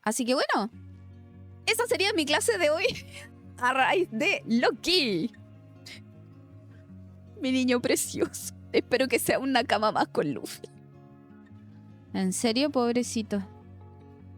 Así que bueno, esa sería mi clase de hoy a raíz de Loki. Mi niño precioso. Espero que sea una cama más con Luffy. ¿En serio, pobrecito?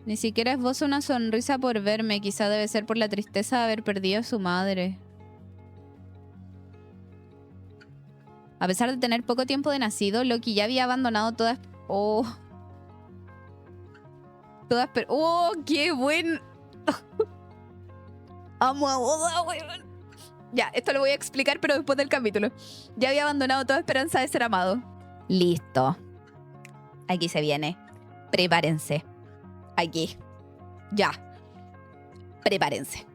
Ni siquiera esboza una sonrisa por verme. Quizá debe ser por la tristeza de haber perdido a su madre. A pesar de tener poco tiempo de nacido, Loki ya había abandonado todas... ¡Oh! ¡Oh, qué buen! Amo a Oda, weón. Ya, esto lo voy a explicar, pero después del capítulo. Ya había abandonado toda esperanza de ser amado. Listo. Aquí se viene. Prepárense. Aquí. Ya. Prepárense.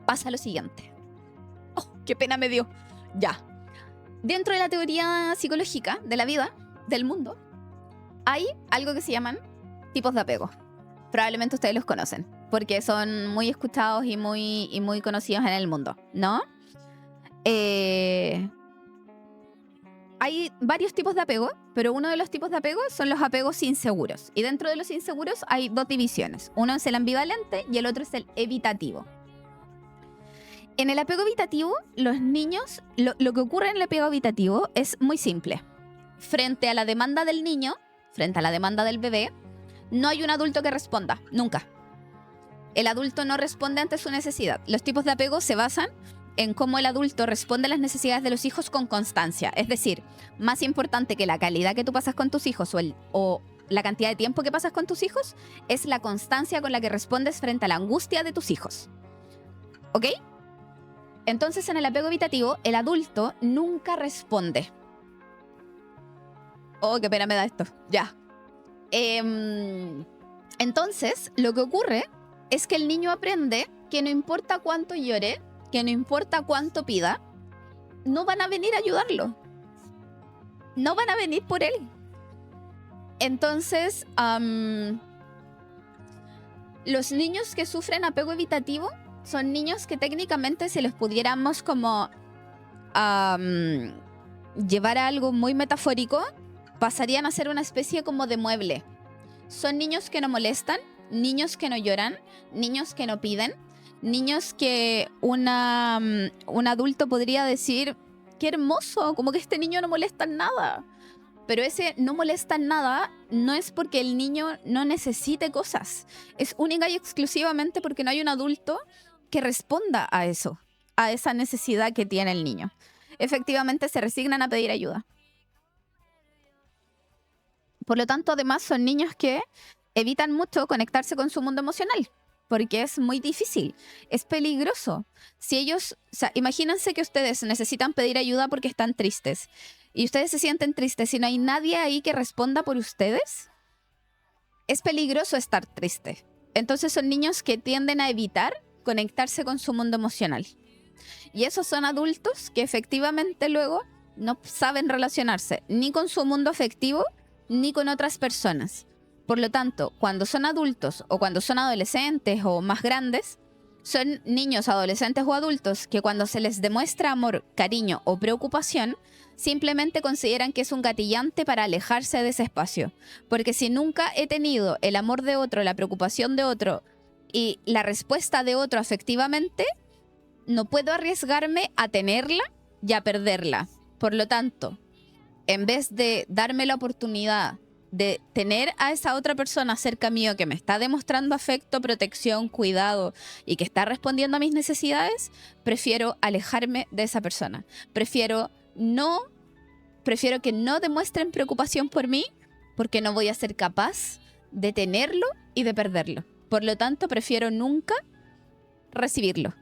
Pasa lo siguiente. ¡Oh, qué pena me dio! Ya. Dentro de la teoría psicológica de la vida, del mundo, hay algo que se llaman tipos de apego. Probablemente ustedes los conocen, porque son muy escuchados y muy conocidos en el mundo, ¿no? Hay varios tipos de apego, pero uno de los tipos de apego son los apegos inseguros. Y dentro de los inseguros hay dos divisiones. Uno es el ambivalente y el otro es el evitativo. En el apego evitativo, los niños, lo que ocurre en el apego evitativo es muy simple. Frente a la demanda del niño, frente a la demanda del bebé, no hay un adulto que responda, nunca. El adulto no responde ante su necesidad. Los tipos de apego se basan en cómo el adulto responde a las necesidades de los hijos con constancia. Es decir, más importante que la calidad que tú pasas con tus hijos o la cantidad de tiempo que pasas con tus hijos, es la constancia con la que respondes frente a la angustia de tus hijos. ¿Ok? Entonces, en el apego evitativo, el adulto nunca responde. Oh, qué pena me da esto. Ya. Entonces, lo que ocurre es que el niño aprende que no importa cuánto llore, que no importa cuánto pida, no van a venir a ayudarlo. No van a venir por él. Entonces, los niños que sufren apego evitativo son niños que técnicamente, si los pudiéramos como llevar a algo muy metafórico, pasarían a ser una especie como de mueble. Son niños que no molestan, niños que no lloran, niños que no piden, niños que un adulto podría decir, qué hermoso, como que este niño no molesta en nada. Pero ese no molesta en nada no es porque el niño no necesite cosas. Es única y exclusivamente porque no hay un adulto que responda a eso, a esa necesidad que tiene el niño. Efectivamente se resignan a pedir ayuda. Por lo tanto, además son niños que evitan mucho conectarse con su mundo emocional, porque es muy difícil, es peligroso. Si ellos, o sea, imagínense que ustedes necesitan pedir ayuda porque están tristes, y ustedes se sienten tristes y no hay nadie ahí que responda por ustedes, es peligroso estar triste. Entonces son niños que tienden a evitar conectarse con su mundo emocional. Y esos son adultos que efectivamente luego no saben relacionarse ni con su mundo afectivo ni con otras personas. Por lo tanto, cuando son adultos o cuando son adolescentes o más grandes, son niños, adolescentes o adultos que cuando se les demuestra amor, cariño o preocupación, simplemente consideran que es un gatillante para alejarse de ese espacio. Porque si nunca he tenido el amor de otro, la preocupación de otro y la respuesta de otro afectivamente, no puedo arriesgarme a tenerla y a perderla. Por lo tanto, en vez de darme la oportunidad de tener a esa otra persona cerca mío que me está demostrando afecto, protección, cuidado y que está respondiendo a mis necesidades, prefiero alejarme de esa persona. Prefiero que no demuestren preocupación por mí porque no voy a ser capaz de tenerlo y de perderlo. Por lo tanto, prefiero nunca recibirlo.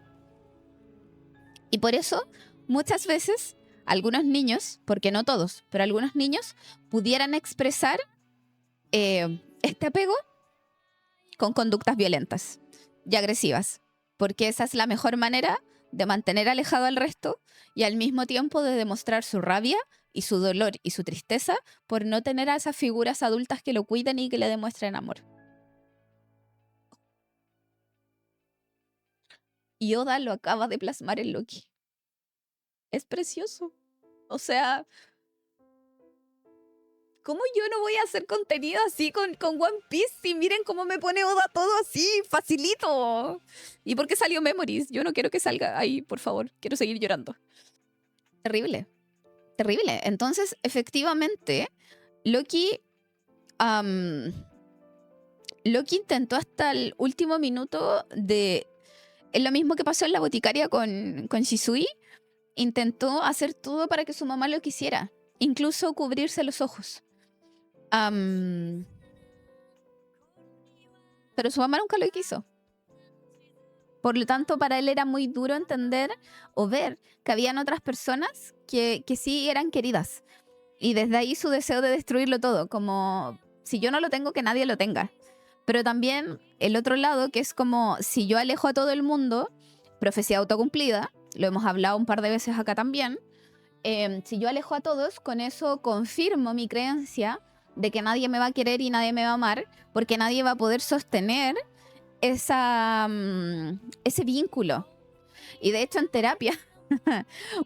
Y por eso, muchas veces, algunos niños, porque no todos, pero algunos niños pudieran expresar este apego con conductas violentas y agresivas, porque esa es la mejor manera de mantener alejado al resto y al mismo tiempo de demostrar su rabia y su dolor y su tristeza por no tener a esas figuras adultas que lo cuiden y que le demuestren amor. Y Oda lo acaba de plasmar en Loki. Es precioso. O sea, ¿cómo yo no voy a hacer contenido así con One Piece? Y miren cómo me pone Oda todo así, facilito. ¿Y por qué salió Memories? Yo no quiero que salga ahí, por favor. Quiero seguir llorando. Terrible. Terrible. Entonces, efectivamente, Loki... Loki intentó hasta el último minuto de... Es lo mismo que pasó en la boticaria con Shisui. Intentó hacer todo para que su mamá lo quisiera. Incluso cubrirse los ojos. Pero su mamá nunca lo quiso. Por lo tanto, para él era muy duro entender o ver que habían otras personas que sí eran queridas. Y desde ahí su deseo de destruirlo todo. Como, si yo no lo tengo, que nadie lo tenga. Pero también el otro lado, que es como, si yo alejo a todo el mundo, profecía autocumplida, lo hemos hablado un par de veces acá también, si yo alejo a todos, con eso confirmo mi creencia de que nadie me va a querer y nadie me va a amar, porque nadie va a poder sostener ese vínculo. Y de hecho en terapia,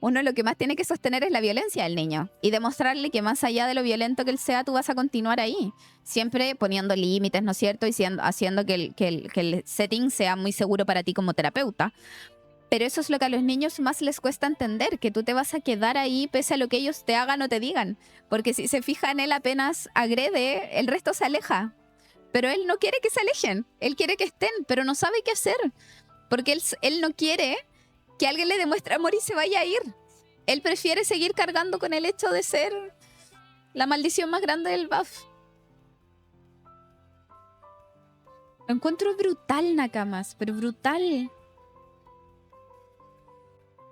uno lo que más tiene que sostener es la violencia del niño y demostrarle que más allá de lo violento que él sea, tú vas a continuar ahí, siempre poniendo límites, ¿no es cierto? Y haciendo que el setting sea muy seguro para ti como terapeuta. Pero eso es lo que a los niños más les cuesta entender, que tú te vas a quedar ahí pese a lo que ellos te hagan o te digan. Porque si se fijan, él apenas agrede, el resto se aleja. Pero él no quiere que se alejen, él quiere que estén, pero no sabe qué hacer. Porque él no quiere que alguien le demuestre amor y se vaya a ir. Él prefiere seguir cargando con el hecho de ser la maldición más grande del buff. Lo encuentro brutal, Nakamas, pero brutal.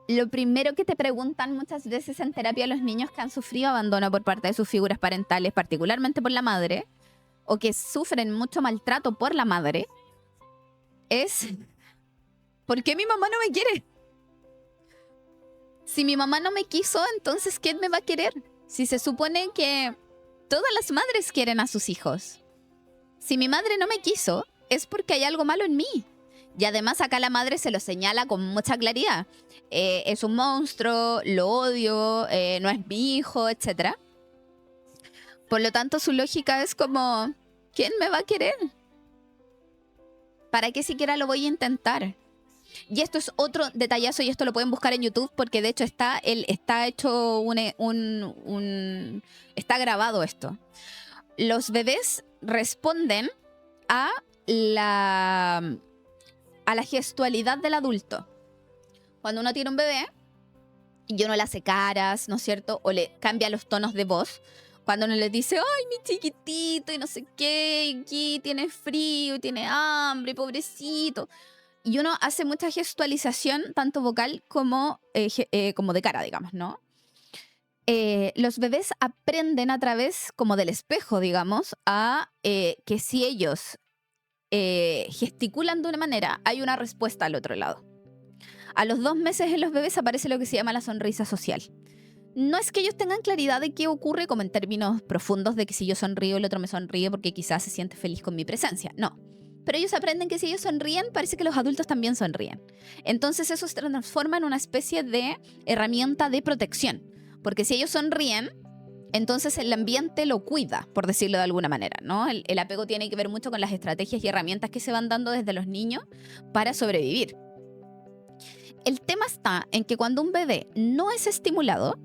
Lo primero que te preguntan muchas veces en terapia los niños que han sufrido abandono por parte de sus figuras parentales, particularmente por la madre, o que sufren mucho maltrato por la madre, es ¿por qué mi mamá no me quiere? Si mi mamá no me quiso, entonces ¿quién me va a querer? Si se supone que todas las madres quieren a sus hijos. Si mi madre no me quiso, es porque hay algo malo en mí. Y además acá la madre se lo señala con mucha claridad. Es un monstruo, lo odio, no es mi hijo, etc. Por lo tanto, su lógica es como, ¿quién me va a querer? ¿Para qué siquiera lo voy a intentar? Y esto es otro detallazo, y esto lo pueden buscar en YouTube, porque de hecho está hecho está grabado esto. Los bebés responden a la gestualidad del adulto. Cuando uno tiene un bebé y uno le hace caras, ¿no es cierto? O le cambia los tonos de voz. Cuando uno le dice, ay, mi chiquitito, y no sé qué, y tiene frío, y tiene hambre, pobrecito. Y uno hace mucha gestualización, tanto vocal como de cara, digamos, ¿no? Los bebés aprenden a través, como del espejo, digamos, a que si ellos gesticulan de una manera, hay una respuesta al otro lado. A los 2 meses en los bebés aparece lo que se llama la sonrisa social. No es que ellos tengan claridad de qué ocurre, como en términos profundos de que si yo sonrío, el otro me sonríe porque quizás se siente feliz con mi presencia. No. Pero ellos aprenden que si ellos sonríen, parece que los adultos también sonríen. Entonces eso se transforma en una especie de herramienta de protección. Porque si ellos sonríen, entonces el ambiente lo cuida, por decirlo de alguna manera, ¿no? El apego tiene que ver mucho con las estrategias y herramientas que se van dando desde los niños para sobrevivir. El tema está en que cuando un bebé no es estimulado,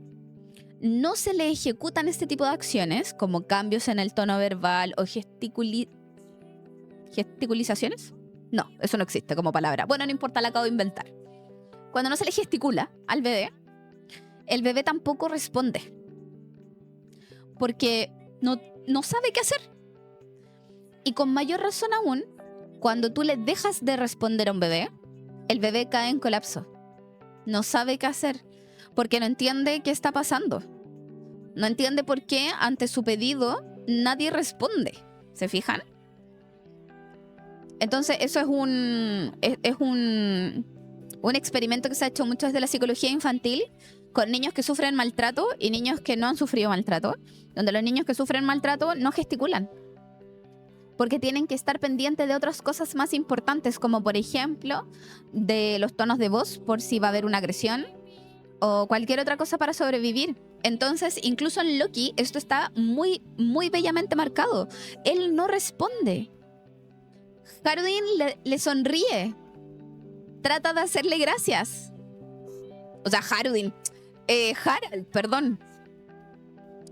no se le ejecutan este tipo de acciones, como cambios en el tono verbal o gesticulizaciones. No, eso no existe como palabra. Bueno, no importa, la acabo de inventar. Cuando no se le gesticula al bebé, el bebé tampoco responde. Porque no sabe qué hacer. Y con mayor razón aún, cuando tú le dejas de responder a un bebé, el bebé cae en colapso. No sabe qué hacer, porque no entiende qué está pasando. No entiende por qué ante su pedido nadie responde. ¿Se fijan? Entonces eso es un experimento que se ha hecho mucho desde la psicología infantil con niños que sufren maltrato y niños que no han sufrido maltrato, donde los niños que sufren maltrato no gesticulan, porque tienen que estar pendientes de otras cosas más importantes, como por ejemplo de los tonos de voz por si va a haber una agresión o cualquier otra cosa para sobrevivir. Entonces, incluso en Loki, esto está muy, muy bellamente marcado. Él no responde. Harudin le sonríe. Trata de hacerle gracias. O sea, Harudin. Harald, perdón.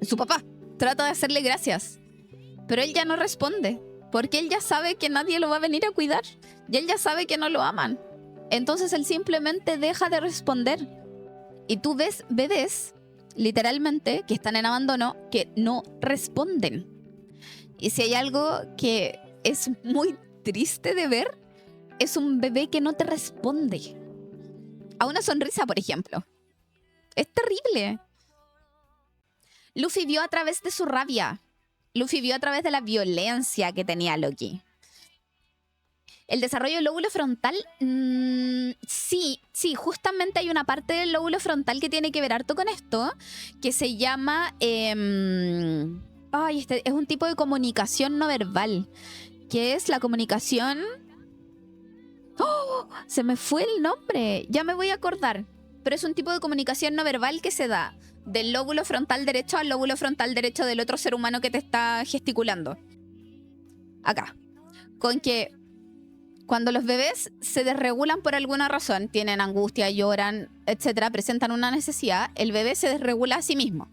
Su papá. Trata de hacerle gracias. Pero él ya no responde. Porque él ya sabe que nadie lo va a venir a cuidar. Y él ya sabe que no lo aman. Entonces él simplemente deja de responder. Y tú ves bebés, literalmente, que están en abandono, que no responden. Y si hay algo que es muy triste de ver, es un bebé que no te responde. A una sonrisa, por ejemplo. Es terrible. Luffy vio a través de su rabia. Luffy vio a través de la violencia que tenía Loki. El desarrollo del lóbulo frontal, sí, justamente hay una parte del lóbulo frontal que tiene que ver harto con esto, que se llama, es un tipo de comunicación no verbal, que es la comunicación... ¡Oh! Se me fue el nombre, ya me voy a acordar, pero es un tipo de comunicación no verbal que se da del lóbulo frontal derecho al lóbulo frontal derecho del otro ser humano que te está gesticulando. Acá. Con que cuando los bebés se desregulan por alguna razón, tienen angustia, lloran, etcétera, presentan una necesidad, el bebé se desregula a sí mismo.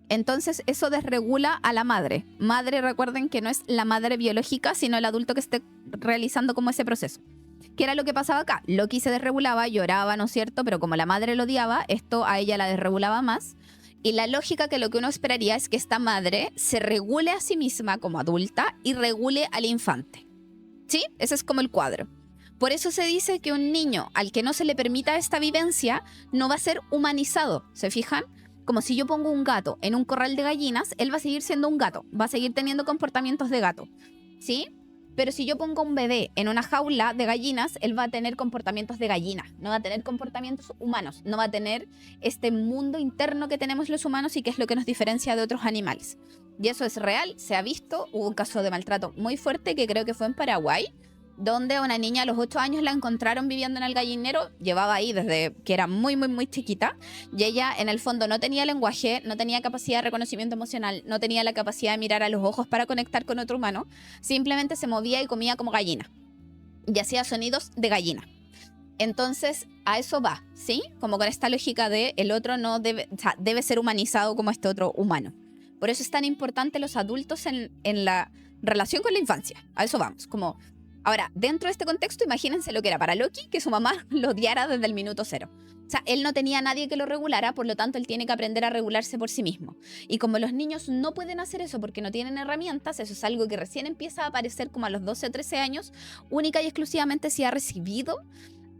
Entonces eso desregula a la madre. Madre, recuerden que no es la madre biológica, sino el adulto que esté realizando como ese proceso. ¿Qué era lo que pasaba acá? Loki se desregulaba, lloraba, ¿no es cierto? Pero como la madre lo odiaba, esto a ella la desregulaba más. Y la lógica que lo que uno esperaría es que esta madre se regule a sí misma como adulta y regule al infante. ¿Sí? Ese es como el cuadro. Por eso se dice que un niño al que no se le permita esta vivencia no va a ser humanizado. ¿Se fijan? Como si yo pongo un gato en un corral de gallinas, él va a seguir siendo un gato. Va a seguir teniendo comportamientos de gato. ¿Sí? Pero si yo pongo un bebé en una jaula de gallinas, él va a tener comportamientos de gallina. No va a tener comportamientos humanos. No va a tener este mundo interno que tenemos los humanos y que es lo que nos diferencia de otros animales. Y eso es real, se ha visto. Hubo un caso de maltrato muy fuerte que creo que fue en Paraguay, donde a una niña a los 8 años la encontraron viviendo en el gallinero. Llevaba ahí desde que era muy, muy, muy chiquita. Y ella, en el fondo, no tenía lenguaje, no tenía capacidad de reconocimiento emocional, no tenía la capacidad de mirar a los ojos para conectar con otro humano. Simplemente se movía y comía como gallina. Y hacía sonidos de gallina. Entonces, a eso va, ¿sí? Como con esta lógica de el otro no debe, o sea, debe ser humanizado como este otro humano. Por eso es tan importante los adultos en la relación con la infancia. A eso vamos. Como, ahora, dentro de este contexto, imagínense lo que era para Loki, que su mamá lo odiara desde el minuto cero. O sea, él no tenía a nadie que lo regulara, por lo tanto, él tiene que aprender a regularse por sí mismo. Y como los niños no pueden hacer eso porque no tienen herramientas, eso es algo que recién empieza a aparecer como a los 12 o 13 años, única y exclusivamente si ha recibido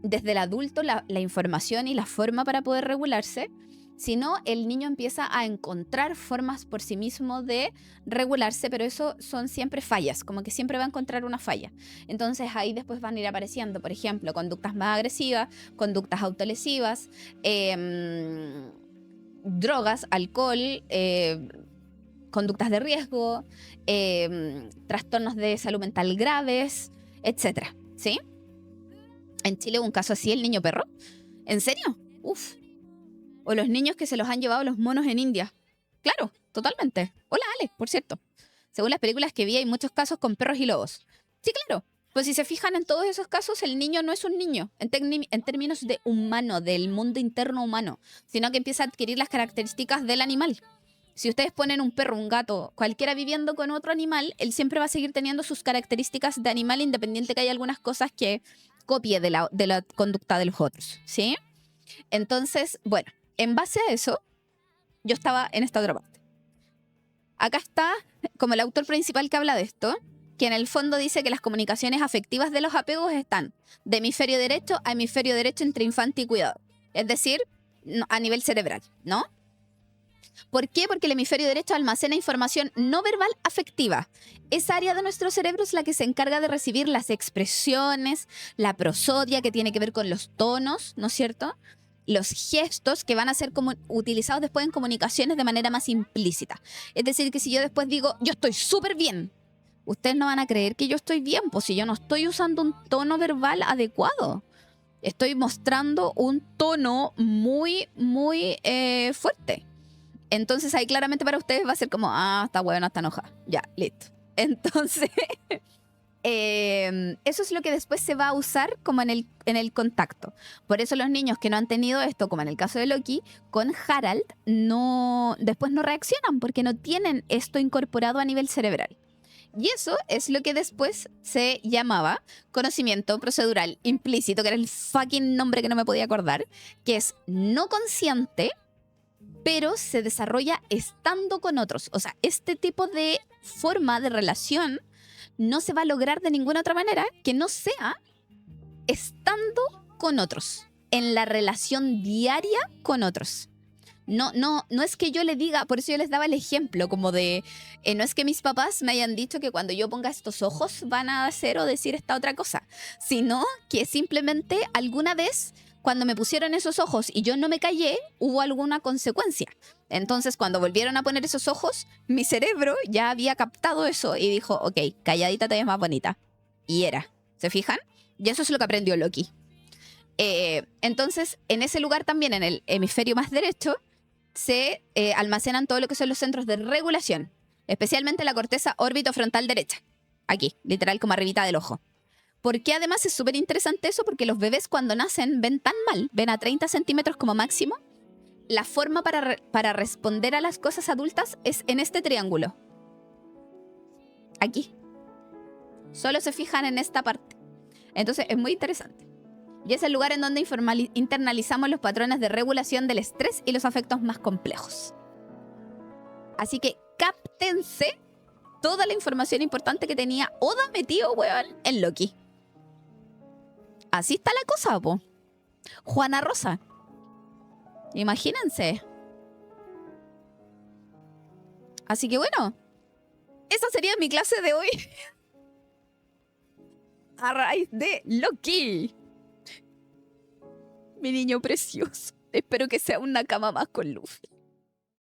desde el adulto la información y la forma para poder regularse. Si no, el niño empieza a encontrar formas por sí mismo de regularse, pero eso son siempre fallas, como que siempre va a encontrar una falla. Entonces ahí después van a ir apareciendo, por ejemplo, conductas más agresivas, conductas autolesivas, drogas, alcohol, conductas de riesgo, trastornos de salud mental graves, etcétera, ¿sí? En Chile hubo un caso así, el niño perro. ¿En serio? Uf. O los niños que se los han llevado los monos en India. Claro, totalmente. Hola, Ale, por cierto. Según las películas que vi, hay muchos casos con perros y lobos. Sí, claro. Pues si se fijan en todos esos casos, el niño no es un niño, en términos de humano, del mundo interno humano, sino que empieza a adquirir las características del animal. Si ustedes ponen un perro, un gato, cualquiera viviendo con otro animal, él siempre va a seguir teniendo sus características de animal, independiente que haya algunas cosas que copie de la conducta de los otros, ¿sí? Entonces, bueno, en base a eso, yo estaba en esta otra parte. Acá está como el autor principal que habla de esto, que en el fondo dice que las comunicaciones afectivas de los apegos están de hemisferio derecho a hemisferio derecho entre infante y cuidado. Es decir, a nivel cerebral, ¿no? ¿Por qué? Porque el hemisferio derecho almacena información no verbal afectiva. Esa área de nuestro cerebro es la que se encarga de recibir las expresiones, la prosodia que tiene que ver con los tonos, ¿no es cierto? Los gestos que van a ser como utilizados después en comunicaciones de manera más implícita. Es decir, que si yo después digo, yo estoy súper bien, ustedes no van a creer que yo estoy bien, pues si yo no estoy usando un tono verbal adecuado. Estoy mostrando un tono muy, muy fuerte. Entonces ahí claramente para ustedes va a ser como, está bueno, está enojada. Ya, listo. Entonces, eso es lo que después se va a usar como en el contacto. Por eso los niños que no han tenido esto, como en el caso de Loki, con Harald, después no reaccionan porque no tienen esto incorporado a nivel cerebral. Y eso es lo que después se llamaba conocimiento procedural implícito, que era el fucking nombre que no me podía acordar, que es no consciente, pero se desarrolla estando con otros. O sea, este tipo de forma de relación no se va a lograr de ninguna otra manera que no sea estando con otros, en la relación diaria con otros. No es que yo le diga, por eso yo les daba el ejemplo, como de, no es que mis papás me hayan dicho que cuando yo ponga estos ojos van a hacer o decir esta otra cosa, sino que simplemente alguna vez cuando me pusieron esos ojos y yo no me callé, hubo alguna consecuencia. Entonces cuando volvieron a poner esos ojos, mi cerebro ya había captado eso y dijo, ok, calladita te ves más bonita. Y era, ¿se fijan? Y eso es lo que aprendió Loki. Entonces, en ese lugar también, en el hemisferio más derecho, se almacenan todo lo que son los centros de regulación, especialmente la corteza órbito-frontal derecha. Aquí, literal como arribita del ojo. Porque además es súper interesante eso, porque los bebés cuando nacen ven tan mal, ven a 30 centímetros como máximo. La forma para responder a las cosas adultas es en este triángulo. Aquí. Solo se fijan en esta parte. Entonces es muy interesante. Y es el lugar en donde internalizamos los patrones de regulación del estrés y los afectos más complejos. Así que cáptense toda la información importante que tenía Oda metido, weón, en Loki. Así está la cosa, po. Juana Rosa. Imagínense. Así que bueno, esa sería mi clase de hoy. A raíz de Loki. Mi niño precioso. Espero que sea una cama más con Luffy.